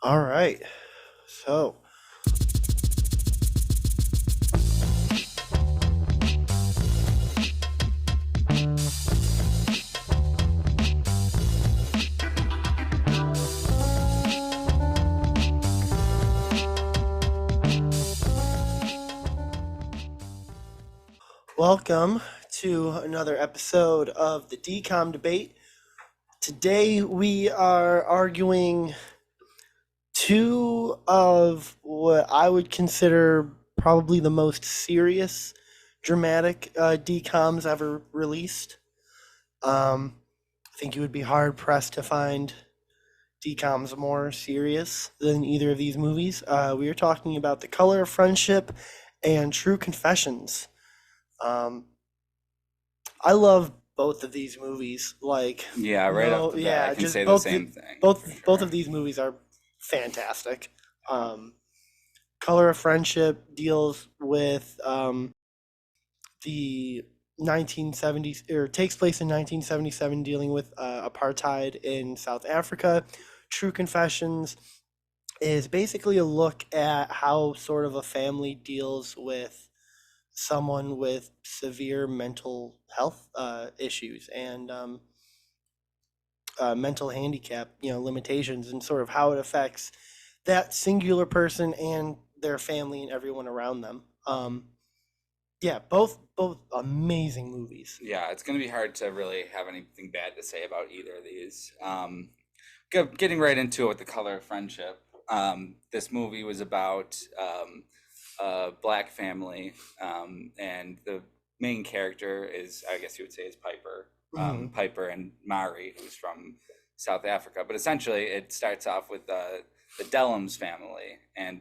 All right. So, welcome to another episode of the Dcom debate. Today we are arguing two of what I would consider probably the most serious, dramatic DComs ever released. I think you would be hard pressed to find DComs more serious than either of these movies. We are talking about The Color of Friendship and True Confessions. Um, I love both of these movies. Like, Yeah, right off no, the bat, I yeah, can just say the same thing for both of sure. these movies are fantastic. Yeah. Um, Color of Friendship deals with the 1970s, or takes place in 1977, dealing with apartheid in South Africa. True Confessions is basically a look at how sort of a family deals with someone with severe mental health issues and mental handicap, limitations, and sort of how it affects that singular person and their family and everyone around them. Yeah, both amazing movies. Yeah, it's going to be hard to really have anything bad to say about either of these. Getting right into it with The Color of Friendship, this movie was about a black family, and the main character is, I guess you would say, is Piper. Hmm. Piper and Mari, who's from South Africa. But essentially, it starts off with the Dellums family, and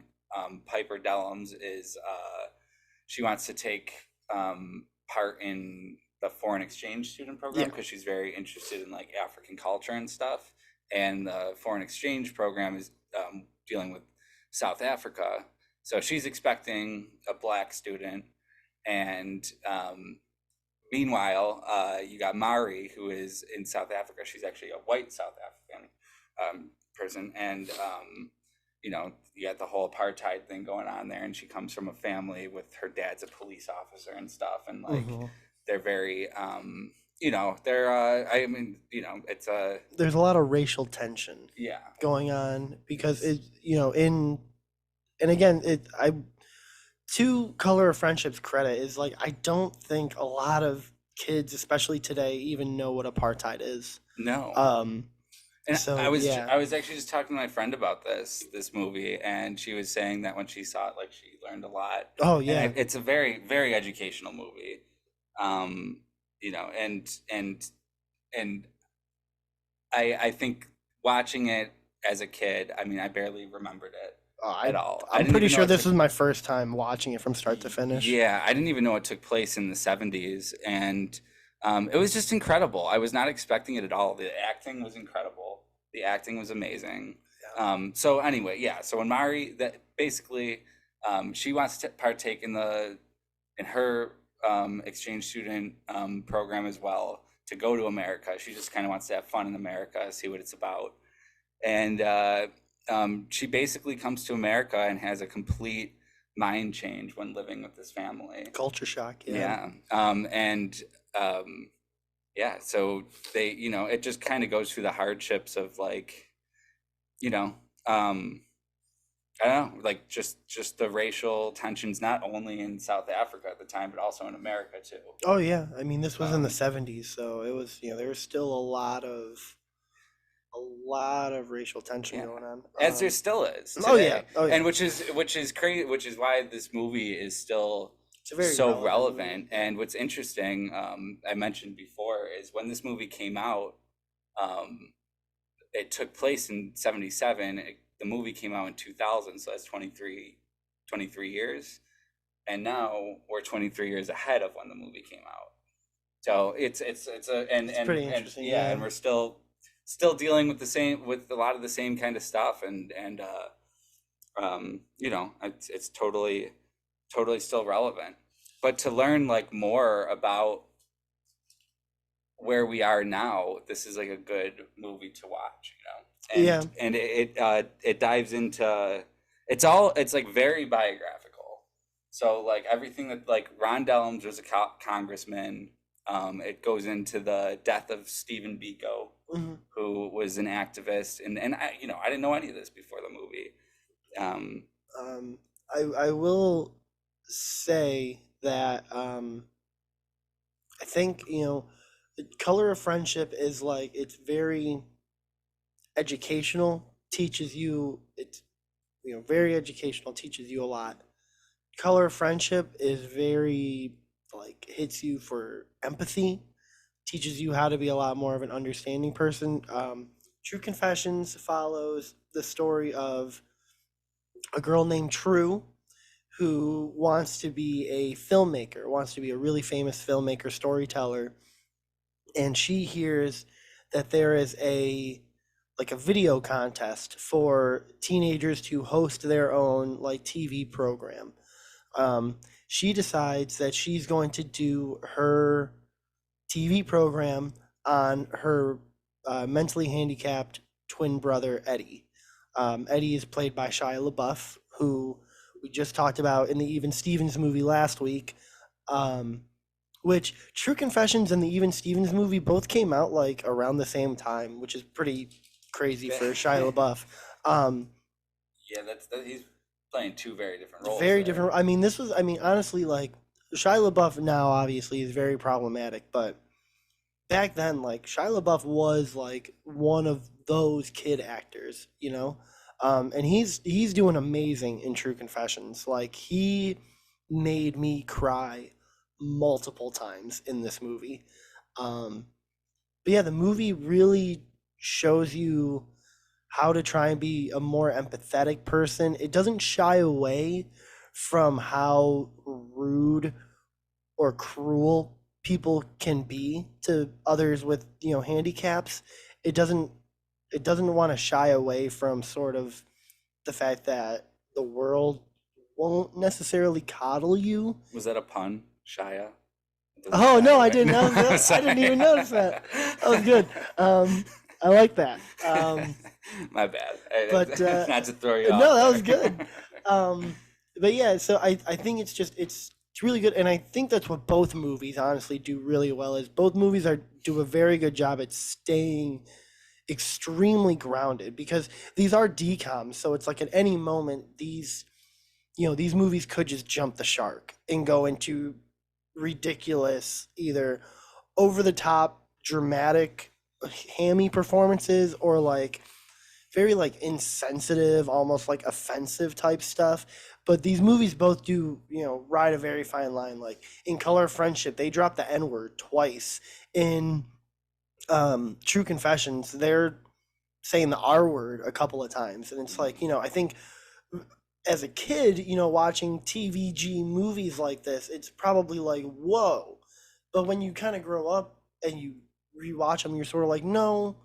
Piper Dellums is she wants to take part in the foreign exchange student program Yeah, because she's very interested in like African culture and stuff. And the foreign exchange program is dealing with South Africa. So she's expecting a black student. And meanwhile, you got Mari, who is in South Africa. She's actually a white South African person. And you got the whole apartheid thing going on there, and she comes from a family with her dad's a police officer and stuff, and like hmm they're very, they're, I mean, it's a, there's a lot of racial tension yeah, going on because it, in and again, it I to Color of Friendship's credit is like I don't think a lot of kids, especially today, even know what apartheid is. no. Um, And so yeah. I was actually just talking to my friend about this movie, and she was saying that when she saw it, like she learned a lot, Oh and yeah. it's a very educational movie, um, and and I think watching it as a kid, I mean, I barely remembered it I at all. I I'm didn't pretty even know sure it this took. was my first time watching it from start to finish. Yeah, I didn't even know it took place in the 70s, and it was just incredible. I was not expecting it at all. The acting was incredible. The acting was amazing. So anyway, yeah. So when Mari, that basically, she wants to partake in the in her exchange student program as well to go to America. She just kind of wants to have fun in America, see what it's about, and she basically comes to America and has a complete mind change when living with this family. Culture shock, yeah. Yeah, and um, yeah, so it just kind of goes through the hardships of like, you know, um, I don't know, like just the racial tensions not only in South Africa at the time, but also in America too. Oh yeah. I mean, this was in the Um, 70s, so it was, there was still a lot of racial tension yeah, going on. as there still is Oh yeah. today, Oh yeah. and which is crazy, which is why this movie is still It's a very so relevant movie. relevant. And what's interesting, I mentioned before, is when this movie came out, um, it took place in 77. The movie came out in 2000, so that's 23 years. And now we're 23 years ahead of when the movie came out. So it's a It's pretty and interesting, yeah, yeah. and we're still dealing with a lot of the same kind of stuff, it's totally still relevant. But to learn like more about where we are now, this is like a good movie to watch. Yeah. and it dives into it's like very biographical. So like everything that like Ron Dellums was a congressman. It goes into the death of Stephen Biko, Hmm. who was an activist, and I I didn't know any of this before the movie. Um, Um, I will say that I think the Color of Friendship is like it's very educational, teaches you it's very educational, teaches you a lot. Color of Friendship is very like hits you for empathy, teaches you how to be a lot more of an understanding person. True Confessions follows the story of a girl named True who wants to be a filmmaker, wants to be a really famous filmmaker, storyteller, and she hears that there is a video contest for teenagers to host their own like TV program. She decides that she's going to do her TV program on her mentally handicapped twin brother Eddie. Eddie is played by Shia LaBeouf, who we just talked about in the Even Stevens movie last week. Um, which True Confessions and the Even Stevens movie both came out like around the same time, which is pretty crazy for Shia LaBeouf. Um, yeah, he's playing two very different roles very there. different. I mean, this was. I mean, honestly, like Shia LaBeouf now obviously is very problematic, but back then, like Shia LaBeouf was like one of those kid actors, and he's doing amazing in True Confessions. Like he made me cry multiple times in this movie. Um, but yeah, the movie really shows you how to try and be a more empathetic person. It doesn't shy away from how rude or cruel people can be to others with handicaps. It doesn't want to shy away from sort of the fact that the world won't necessarily coddle you. Was that a pun, Shia? It doesn't Oh shy no, I away. didn't. No, I didn't even sorry. notice that. That was good. I like that. My bad. But Not to throw you no, off that there. was good. But yeah, so I think it's really good, and I think that's what both movies honestly do really well. Is both movies do a very good job at staying extremely grounded because these are DComs, so it's like at any moment these movies could just jump the shark and go into ridiculous, either over the top, dramatic, hammy performances or like very like insensitive, almost like offensive type stuff. But these movies both do, ride a very fine line. Like in Color of Friendship, they drop the N word twice. In True Confessions, they're saying the R word a couple of times, and it's like I think as a kid, watching TVG movies like this, it's probably like whoa. But when you kind of grow up and you rewatch them, you're sort of like, no,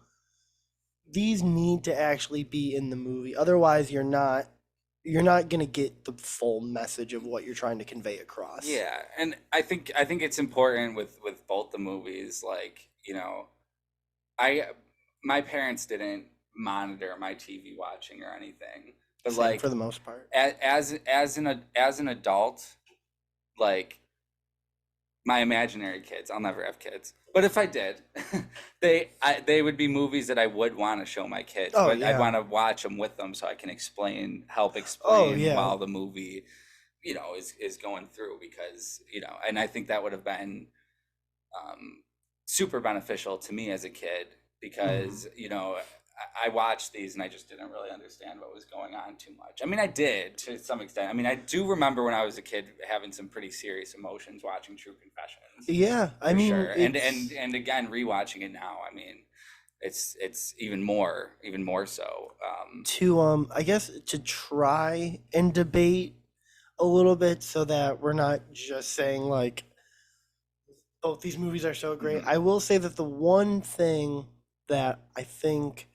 these need to actually be in the movie. Otherwise, you're not going to get the full message of what you're trying to convey across. Yeah, and I think it's important with both the movies. Like I my parents didn't monitor my TV watching or anything, but Same for like the most part. as an adult, like my imaginary kids, I'll never have kids, but if I did, they would be movies that I would want to show my kids, Oh but I'd yeah. want to watch them with them so I can help Oh explain yeah. while the movie is going through, because and I think that would have been super beneficial to me as a kid, Mhm. because I watched these and I just didn't really understand what was going on too much. I mean, I did to some extent. I mean, I do remember when I was a kid having some pretty serious emotions watching True Confessions, Yeah, I for mean sure. And it's and again, rewatching it now, I mean, it's even more so. to I guess to try and debate a little bit so that we're not just saying like both these movies are so great. Mhm. I will say that the one thing that I think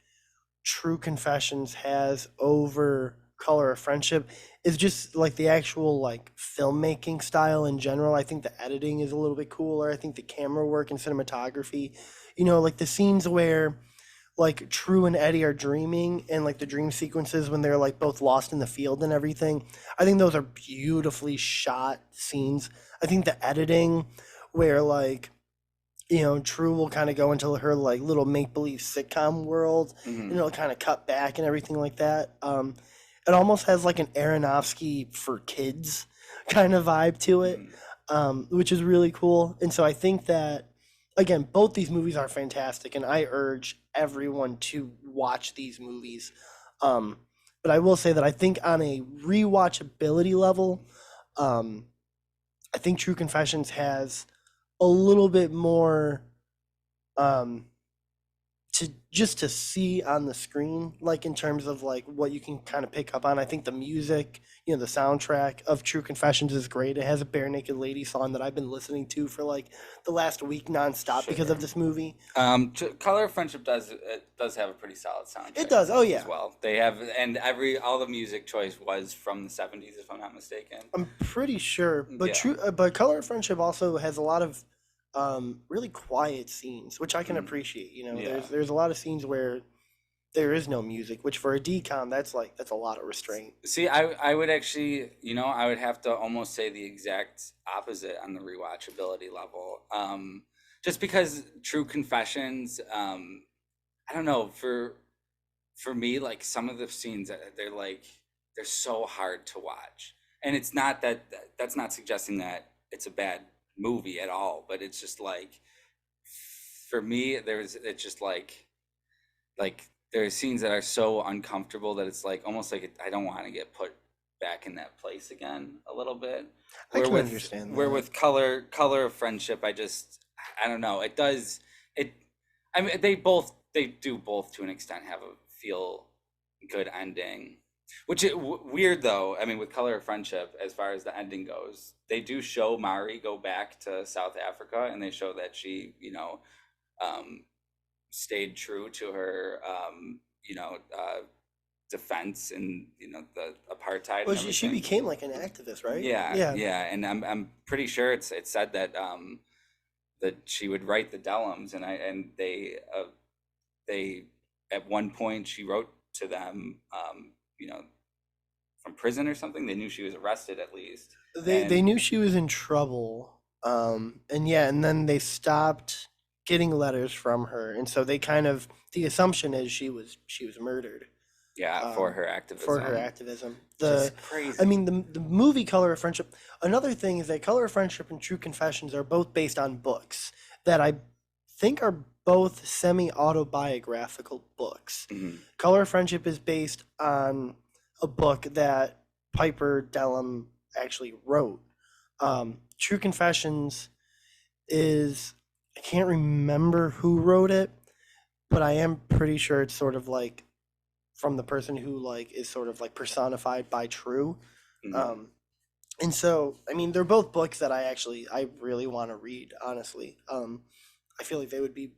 True Confessions has over Color of Friendship is just like the actual like filmmaking style in general. I think the editing is a little bit cooler. I think the camera work and cinematography, like the scenes where like True and Eddie are dreaming, and like the dream sequences when they're like both lost in the field and everything. I think those are beautifully shot scenes. I think the editing where like True will kind of go into her like little make believe sitcom world, and Hmm. it'll kind of cut back and everything like that. It almost has like an Aronofsky for kids kind of vibe to it, Hmm. which is really cool. And so I think that again, both these movies are fantastic, and I urge everyone to watch these movies. Um, but I will say that I think on a rewatchability level, um, I think True Confessions has a little bit more um, to see on the screen, like in terms of like what you can kind of pick up on. I think the music, the soundtrack of True Confessions is great. It has a Bare Naked Lady song that I've been listening to for like the last week nonstop because of Sure. this movie. Color of Friendship does have a pretty solid It soundtrack does. Oh as yeah. well. They have, and all the music choice was from the 70s, if I'm not mistaken. I'm pretty sure, Yeah. but Color of Friendship also has a lot of really quiet scenes, which I can Mm, appreciate. yeah. There's a lot of scenes where there is no music, which for a decom that's a lot of restraint. See, I would actually, I would have to almost say the exact opposite on the rewatchability level. Just because True Confessions, I don't know, for me, like some of the scenes, they're so hard to watch, and it's not that's not suggesting that it's a bad movie at all, but it's just like for me, it's just like there's scenes that are so uncomfortable that it's like almost like I don't want to get put back in that place again a little bit. I Where can with understand where that. with color of friendship, I don't know. It does it. I mean, they do both to an extent have a feel good ending. Which is weird though. I mean, with Color of Friendship, as far as the ending goes, they do show Mari go back to South Africa, and they show that she, um, stayed true to her, defense and the apartheid Well, and she everything. became like an activist, right? Yeah, Yeah. yeah, and I'm pretty sure it said that that she would write the Dellums, and they at one point she wrote to them, from prison or something. They knew she was arrested at least, They and knew she was in trouble. And yeah, and then they stopped getting letters from her, and so they kind of the assumption is she was murdered. yeah, for her For her activism, activism. just I crazy. mean, the movie Color of Friendship. Another thing is that Color of Friendship and True Confessions are both based on books that I think are both semi-autobiographical books. Hmm. Color of Friendship is based on a book that Piper Dellum actually wrote. True Confessions is I can't remember who wrote it, but I am pretty sure it's sort of like from the person who like is sort of like personified by True. Hmm. Um, and so I mean they're both books that I really want to read, honestly. I feel like they would be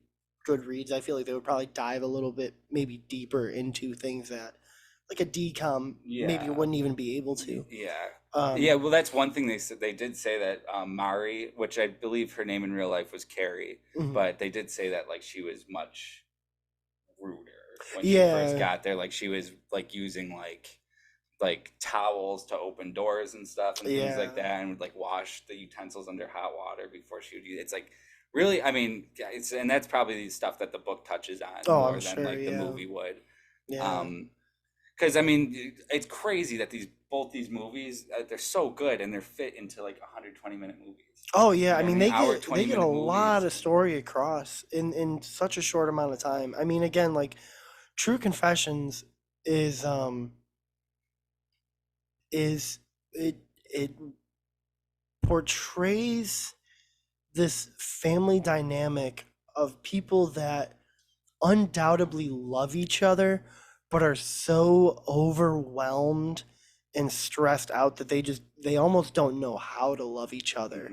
good reads. I feel like they would probably dive a little bit maybe deeper into things that like a decom maybe Yeah. wouldn't even be able to. Yeah. Um, Yeah, well, that's one thing they said. They did say that Mari, which I believe her name in real life was Carrie, mhm. but they did say that like she was much ruder when she first Yeah, got there. Like she was like using like towels to open doors and stuff and things like yeah. that, and would like wash the utensils under hot water before she would use. It's like really, I mean, yeah, and that's probably the stuff that the book touches on Oh, I'm more than sure. like the Yeah, movie would. yeah. Um, because I mean, it's crazy that both these movies, they're so good and they're fit into like 120-minute movies. Oh yeah, You I know what I mean mean? they Hour get they 20 get a minute lot movies. of story across in such a short amount of time. I mean, again, like True Confessions is is it portrays this family dynamic of people that undoubtedly love each other but are so overwhelmed and stressed out that they almost don't know how to love each other.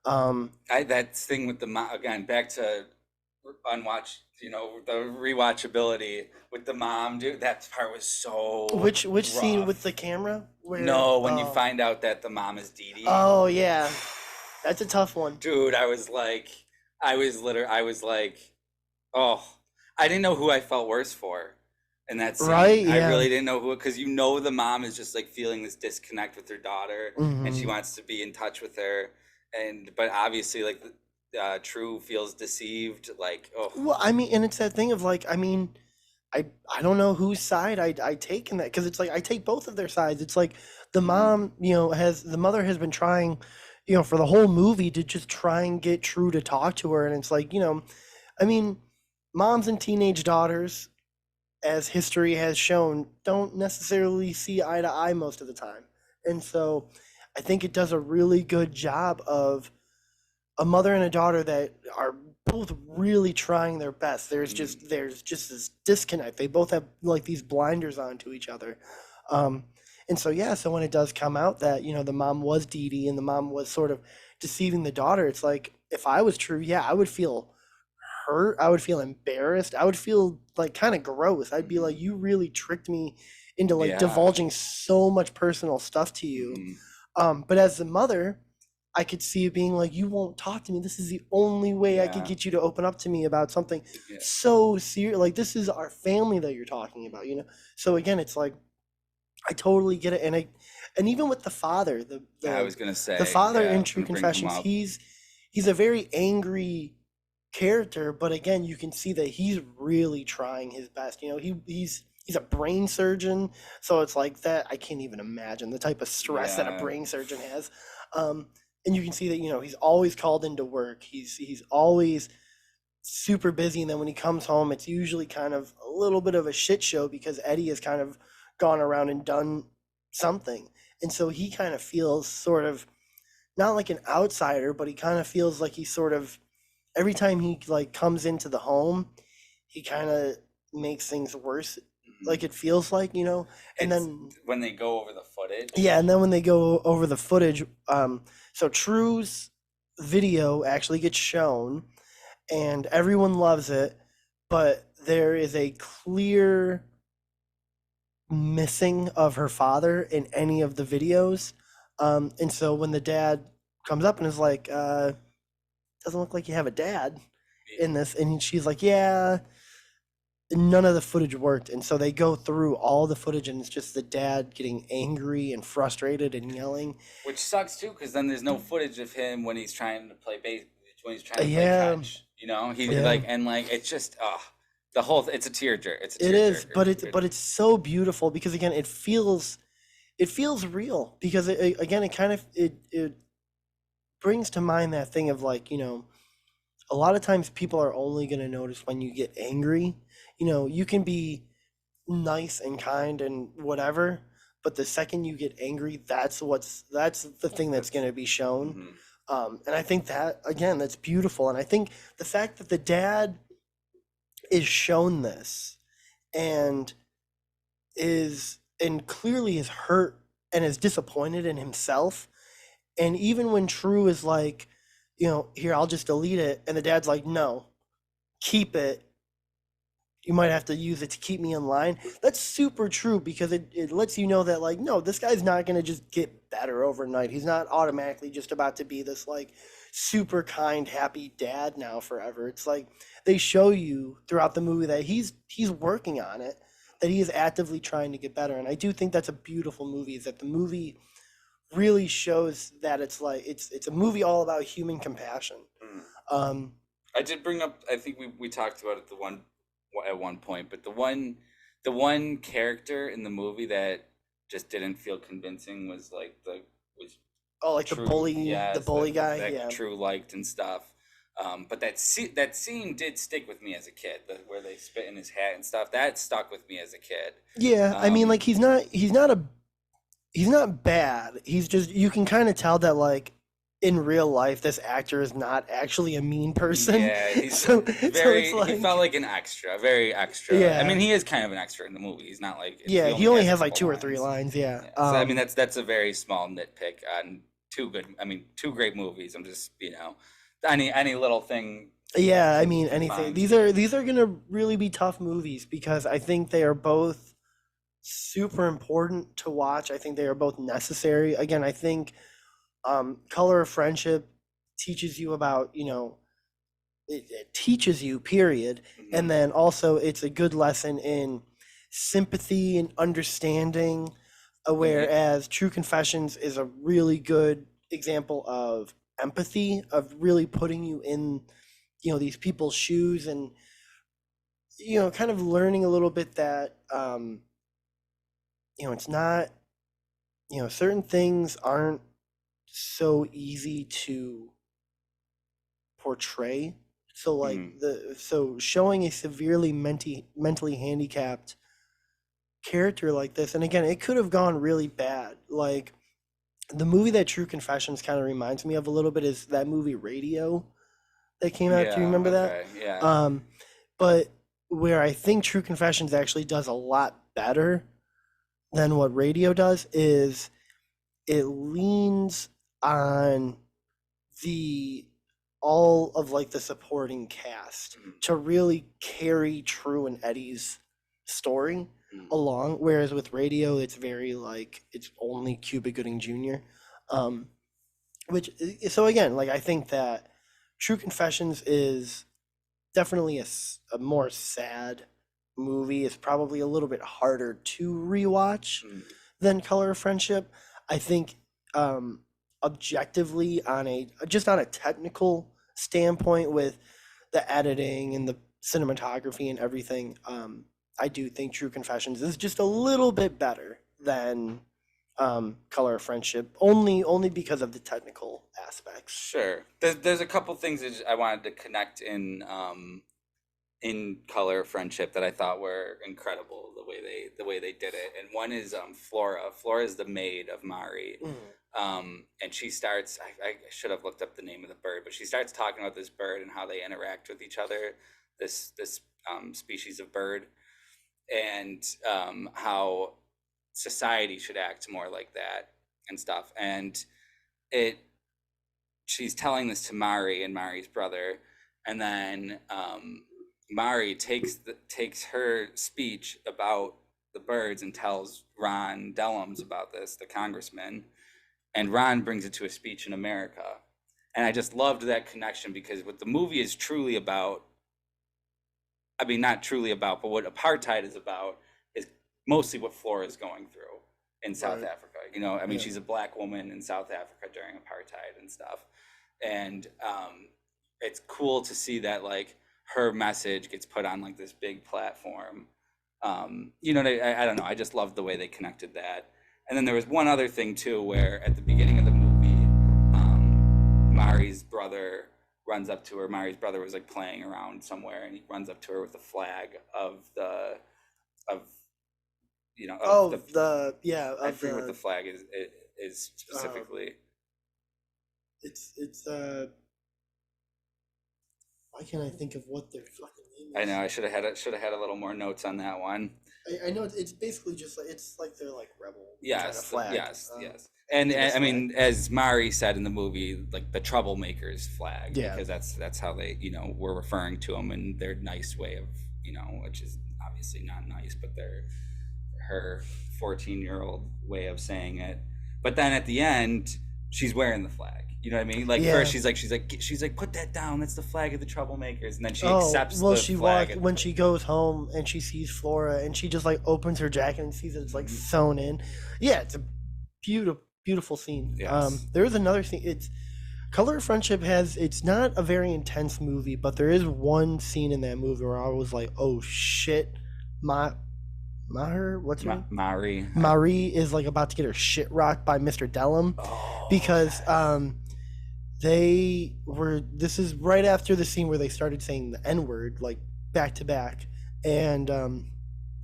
Hmm. Um, That thing with the mom again, back to unwatch, the rewatchability with the mom, dude. That part was so which scene with the rough. camera where No, when you find out that the mom is Dee Dee. oh yeah, that's a tough one. Dude, I was like, oh, I didn't know who I felt worse for in that Right? scene. I Yeah. really didn't know who, because the mom is just like feeling this disconnect with her daughter, and she Hmm. wants to be in touch with her, and but obviously like True feels deceived. Like, oh, Well, I mean, and it's that thing of like, I mean, I don't know whose side I take in that, because it's like I take both of their sides. It's like the mhm, mom, the mother has been trying, for the whole movie to just try and get True to talk to her, and it's like, I mean, moms and teenage daughters, as history has shown, don't necessarily see eye to eye most of the time, and so I think it does a really good job of a mother and a daughter that are both really trying their best. mm, There's just this disconnect. They both have like these blinders on to each other. Um, and so yeah, so when it does come out that, the mom was Dee Dee and the mom was sort of deceiving the daughter, it's like if I was True, yeah, I would feel hurt. I would feel embarrassed. I would feel like kind of gross. I'd be mhm, like, you really tricked me into like yeah, divulging so much personal stuff to you. mhm, But as the mother, I could see it being like, you won't talk to me. This is the only way I could yeah, get you to open up to me about something yeah. so serious. Like, this is our family that you're talking about. So again, it's like, I totally get it. And even with the father, I was gonna the say, father yeah, I in was True gonna bring him Confessions, up. he's a very angry character, but again, you can see that he's really trying his best. He's a brain surgeon, so it's like that. I can't even imagine the type of stress that a Yeah, brain surgeon has. Um, and you can see that he's always called into work. He's always super busy, and then when he comes home, it's usually kind of a little bit of a shit show because Eddie has kind of gone around and done something, and so he kind of feels sort of not like an outsider, but he kind of feels like he's sort of every time he like comes into the home, he kind of makes things worse. mhm. Like it feels like, and It's then when they go over the yeah, footage. and then when they go over the footage, so True's video actually gets shown, and everyone loves it, but there is a clear missing of her father in any of the videos, and so when the dad comes up and is like, "Doesn't look like you have a dad in this," and she's like, "Yeah." None of the footage worked, and so they go through all the footage and it's just the dad getting angry and frustrated and yelling. Which sucks too, because then there's no footage of him when he's trying to play base, when he's trying to play Yeah, catch. He yeah, like it's just the whole it's a tearjerker. It's a it is, tearjerker. but it's so beautiful because again it feels real because again it kind of it brings to mind that thing of like, a lot of times people are only going to notice when you get angry. You can be nice and kind and whatever, but the second you get angry, that's the thing that's That's going to be shown. mhm. And I think that again, that's beautiful. And I think the fact that the dad is shown this and clearly is hurt and is disappointed in himself. And even when True is like, here, I'll just delete it, and the dad's like, no, keep it, you might have to use it to keep me in line. That's super true because it lets you know that like, no, this guy's not going to just get better overnight. He's not automatically just about to be this like super kind, happy dad now forever. It's like they show you throughout the movie that he's working on it, that he is actively trying to get better. And I do think that's a beautiful movie, is that the movie really shows that it's like it's a movie all about human compassion. Mm. Um I did bring up. I think we talked about it at one point, but the one character in the movie that just didn't feel convincing was like the was oh, like True. the Yes, bully guy, that yeah. True liked and stuff. But that scene did stick with me as a kid. Where they spit in his hat and stuff. That stuck with me as a kid. Yeah, I mean, like Um, he's not bad. He's just, you can kind of tell that like in real life this actor is not actually a mean person. yeah, he's So it's very. He felt like, like an extra, very extra. I yeah, mean, he is kind of an extra in the movie. He's not like yeah. he He only only has a has like couple two or three lines. lines. Yeah. Yeah, so I mean that's a very small nitpick on two good. I mean, two great movies. I'm just any little thing Yeah. I can mean, can anything. find. These are gonna really be tough movies because I think they are both super important to watch. I think they are both necessary. Again, I think Color of Friendship teaches you about it teaches you, period. Mhm. And then also it's a good lesson in sympathy and understanding, whereas True Confessions is a really good example of empathy, of really putting you in, these people's shoes, and kind of learning a little bit that it's not, certain things aren't so easy to portray. So like Mhm. so showing a severely mentally handicapped character like this, and again, it could have gone really bad. Like the movie that True Confessions kind of reminds me of a little bit is that movie Radio that came out. Do you Yeah. remember that? Okay. Yeah. Um, but where I think True Confessions actually does a lot better than what Radio does is it leans on the all of like the supporting cast Mhm. to really carry True and Eddie's story Mhm. along, whereas with Radio it's very like it's only Cuba Gooding Jr. um which so again, like I think that True Confessions is definitely a more sad movie. It's probably a little bit harder to rewatch Mhm. than Color of Friendship. I think um, objectively, on a technical standpoint, with the editing and the cinematography and everything, I do think True Confessions is just a little bit better than Color of Friendship, only because of the technical aspects. Sure. There's a couple things that I wanted to connect in Color of Friendship that I thought were incredible the way they did it. And one is Flora. Flora is the maid of Mari. Mhm. And she starts I should have looked up the name of the bird, but she starts talking about this bird and how they interact with each other, this species of bird, and how society should act more like that and stuff. And it she's telling this to Mari and Mari's brother, and then Mari takes her speech about the birds and tells Ron Dellums about this, the congressman, and Ron brings it to a speech in America. And I just loved that connection because what the movie is truly about, I mean, not truly about, but what apartheid is about is mostly what Flora is going through in South Right. Africa. I mean, Yeah. she's a black woman in South Africa during apartheid and stuff. And it's cool to see that, like, her message gets put on, like, this big platform. I don't know. I just loved the way they connected that. And then there was one other thing, too, where at the beginning of the movie, Mari's brother runs up to her. Mari's brother was like playing around somewhere, and he runs up to her with a flag of the of Oh, the I of forget what the the flag is specifically. it's why can't I think of what their fucking name I is? know I should have had a little more notes on that one. I know it's basically just like it's like they're like rebel kind of Yes, flag. yes. And Guinness I mean, flag. as Mari said in the movie, like the troublemakers flag, Yeah. because that's how they, were referring to them in their nice way of, which is obviously not nice, but her 14-year-old way of saying it. But then at the end, she's wearing the flag. You know what I mean? Like Yeah. first she's like, put that down. That's the flag of the troublemakers. And then she Oh, accepts well, the she flag. when she goes home and she sees Flora and she just like opens her jacket and sees it's like Mhm. sewn in. Yeah, it's a beautiful scene. Yes. There is another scene. It's Color of Friendship has. It's not a very intense movie, but there is one scene in that movie where I was like, oh shit, what's her name? Mari. Marie is like about to get her shit rocked by Mr. Dellum Oh, because yes. this is right after the scene where they started saying the N-word like back to back, and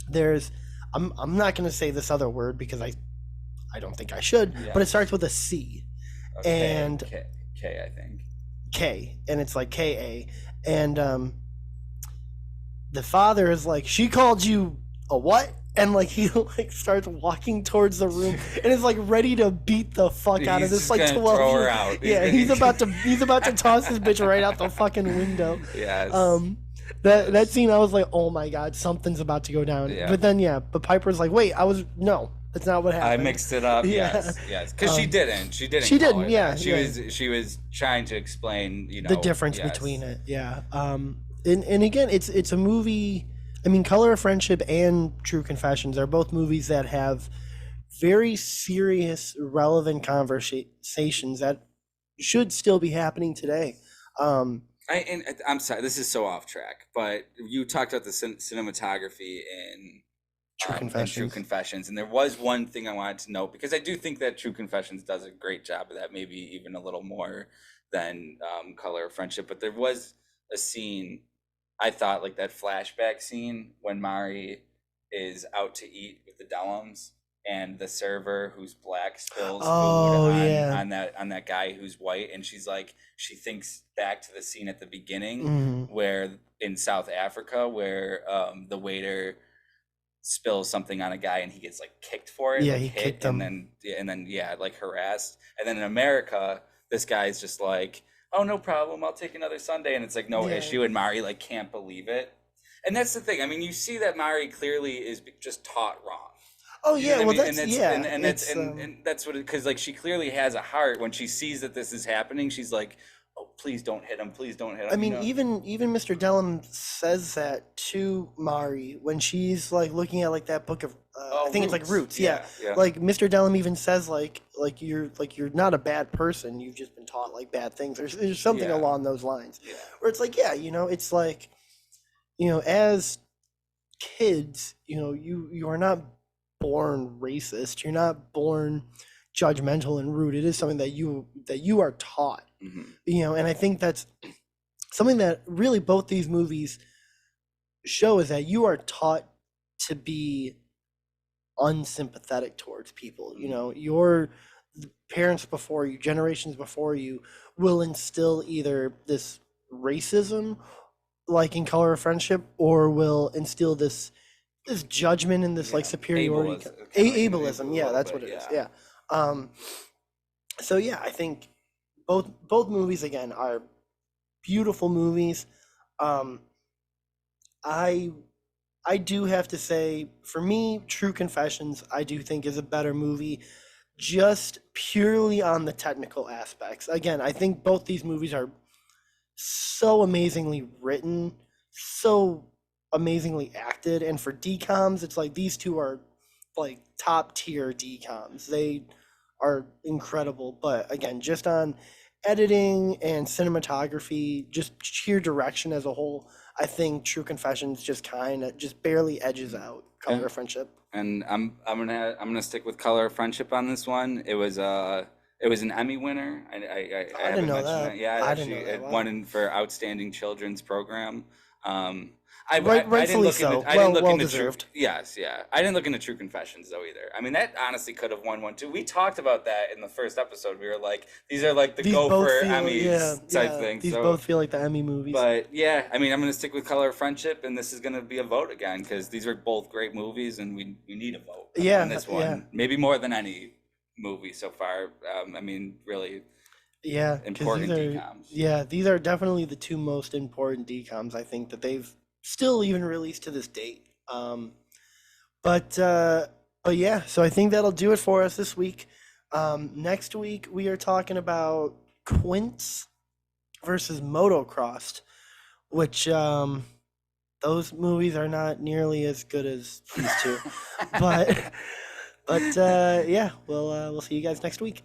there's I'm not gonna say this other word because I don't think I should, but it starts with a C and K, I think. K, and it's like KA, and the father is like, she called you a what? And like he like starts walking towards the room and is like ready to beat the fuck out of this He's like gonna 12 throw her year. out. Yeah, he's about to toss this bitch right out the fucking window. Yes. That scene I was like, oh my god, something's about to go down. Yeah. But then but Piper's like, wait, no, That's not what I happened. mixed it up. Yeah. Yes, because she didn't. She didn't. She call didn't. her Yeah. that. She was trying to explain. The difference Yes. between it. Yeah. And again, it's a movie. I mean, Color of Friendship and True Confessions are both movies that have very serious, relevant conversations that should still be happening today. I'm sorry, this is so off track, but you talked about the cinematography True in True Confessions. Confessions, and there was one thing I wanted to note because I do think that True Confessions does a great job of that, maybe even a little more than Color of Friendship. But there was a scene I thought, like that flashback scene when Mari is out to eat with the Dellums and the server who's black spills food Oh yeah. on that guy who's white, and she thinks back to the scene at the beginning Mhm. where in South Africa where the waiter spills something on a guy and he gets like kicked for it, Yeah, like he hit, kicked and him. then yeah, like harassed. And then in America, this guy's just like, "Oh, no problem. I'll take another Sunday." And it's like no Yeah. issue, and Mari like can't believe it. And that's the thing. I mean, you see that Mari clearly is just taught wrong. Oh You know yeah. what I Well, mean? that's yeah. It's And that's what because like she clearly has a heart when she sees that this is happening. She's like, "Oh, please don't hit him. Please don't hit I him." You mean, know? even Mr. Dellum says that to Mari when she's like looking at like that book of I Oh, think it's like Roots. Yeah. Yeah. Like Mr. Dellum even says like you're not a bad person. You've just been taught like bad things. There's something Yeah. along those lines Yeah. where it's like it's like as kids you are not born racist. You're not born judgmental and rude. It is something that you are taught. And I think that's something that really both these movies show is that you are taught to be unsympathetic towards people. Your parents before you, generations before you, will instill either this racism, like in Color of Friendship, or will instill this judgment and this like Yeah. superiority, Ableism, kinda like an ableism. a Yeah, little that's bit, what it is. yeah. Yeah. So yeah, I think both movies again are beautiful movies. Um, I I do have to say, for me, True Confessions, I do think is a better movie, just purely on the technical aspects. Again, I think both these movies are so amazingly written, so amazingly acted, and for DComs, it's like these two are like top tier DComs. They are incredible, but again, just on editing and cinematography, just sheer direction as a whole, I think True Confessions just kind of just barely edges out Yeah. Color of Friendship. And I'm gonna stick with Color of Friendship on this one. It was an Emmy winner. I I didn't haven't know mentioned that. that. Yeah, I didn't actually know that. it Wow. won for outstanding children's program. Um, I didn't Rightfully look into so. I didn't look Well into deserved. yes, yeah. I didn't look into True Confessions though either. I mean that honestly could have won one too. We talked about that in the first episode. We were like, these are like the These go both for feel, Emmys type thing. These So both feel like the Emmy movies. but yeah, I mean, I'm going to stick with Color of Friendship, and this is going to be a vote again because these are both great movies, and we need a vote on this one. Yeah, Maybe more than any movie so far. I mean, really yeah. 'Cause important these are, DComs. yeah, these are definitely the two most important DComs I think that they've still even released to this date. But yeah, so I think that'll do it for us this week. Next week we are talking about Quince versus Motocrossed, which those movies are not nearly as good as these two. but yeah, we'll see you guys next week.